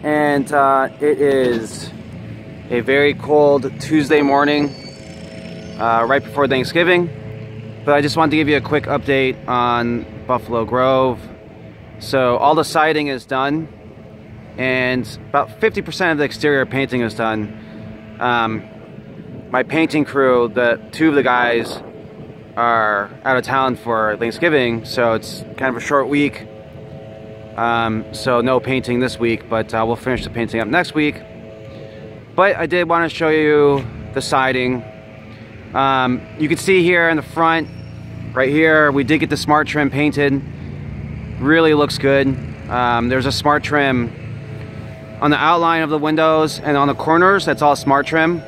And it is a very cold Tuesday morning, right before Thanksgiving. But I just wanted to give you a quick update on Buffalo Grove. So all the siding is done, and about 50% of the exterior painting is done. My painting crew, two of the guys are out of town for Thanksgiving, so it's kind of a short week. So no painting this week, but we'll finish the painting up next week. But I did want to show you the siding. You can see here in the front, right here, we did get the Smart Trim painted. Really looks good. There's a Smart Trim on the outline of the windows and on the corners. That's all Smart Trim.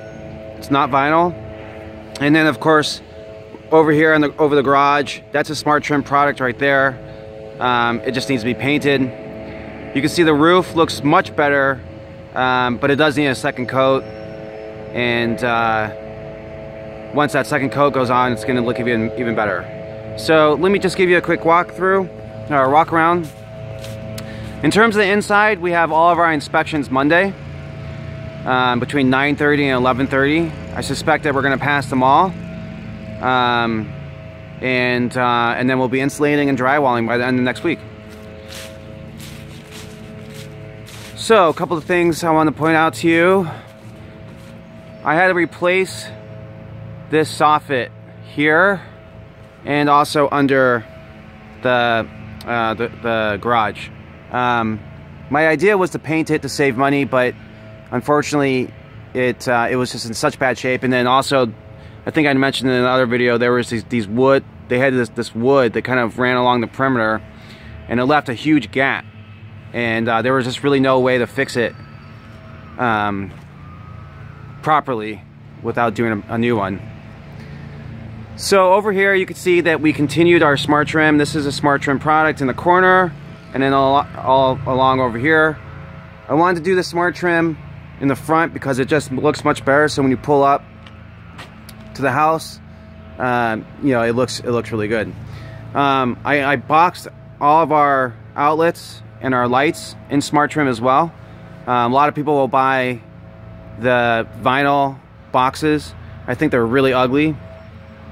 It's not vinyl. And then of course, over here over the garage, that's a Smart Trim product right there. It just needs to be painted. You can see the roof looks much better, but it does need a second coat. And once that second coat goes on, it's going to look even better. So let me just give you a quick walkthrough, or walk around. In terms of the inside, we have all of our inspections Monday, between 9:30 and 11:30. I suspect that we're going to pass them all. And then we'll be insulating and drywalling by the end of next week. So a couple of things I want to point out to you. I had to replace this soffit here and also under the garage. My idea was to paint it to save money, but unfortunately it was just in such bad shape. And then also, I think I mentioned in another video, there was these wood. They had this wood that kind of ran along the perimeter, and it left a huge gap. And there was just really no way to fix it properly without doing a new one. So over here, you can see that we continued our Smart Trim. This is a Smart Trim product in the corner, and then all along over here. I wanted to do the Smart Trim in the front because it just looks much better. So when you pull up to the house, you know, it looks really good. I boxed all of our outlets and our lights in Smart Trim as well. A lot of people will buy the vinyl boxes. I think they're really ugly.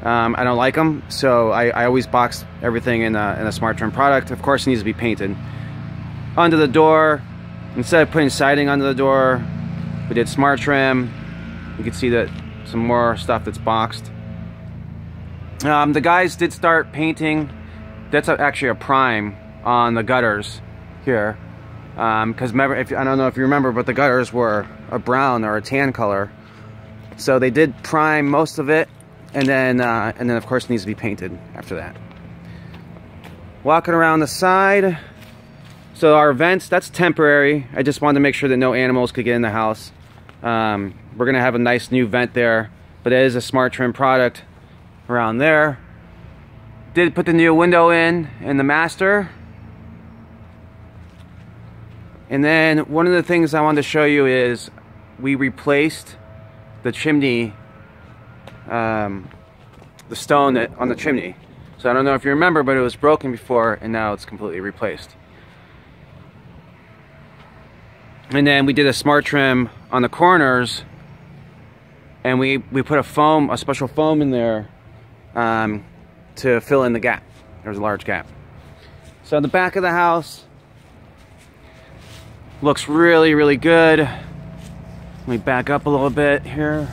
I don't like them, so I always box everything in a Smart Trim product. Of course, it needs to be painted. Under the door, instead of putting siding under the door, we did Smart Trim. You can see that some more stuff that's boxed. The guys did start painting. That's actually a prime on the gutters here, because remember, I don't know if you remember, but the gutters were a brown or a tan color. So they did prime most of it, and then of course it needs to be painted after that. Walking around the side. So our vents, that's temporary. I just wanted to make sure that no animals could get in the house. We're gonna have a nice new vent there, but it is a Smart Trim product around there. Did put the new window in the master. And then one of the things I wanted to show you is we replaced the chimney, the stone on the chimney. So I don't know if you remember, but it was broken before, and now it's completely replaced. And then we did a Smart Trim on the corners, and we put a special foam in there to fill in the gap. There's a large gap. So the back of the house looks really, really good. Let me back up a little bit here.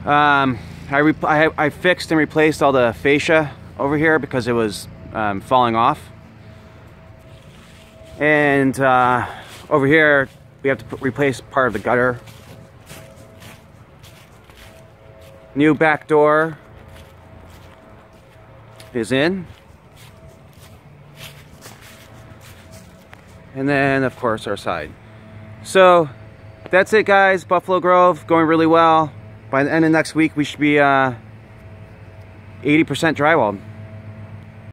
I fixed and replaced all the fascia over here because it was falling off. And over here, we have to replace part of the gutter. New back door is in. And then, of course, our side. So, that's it, guys. Buffalo Grove, going really well. By the end of next week, we should be 80% drywalled.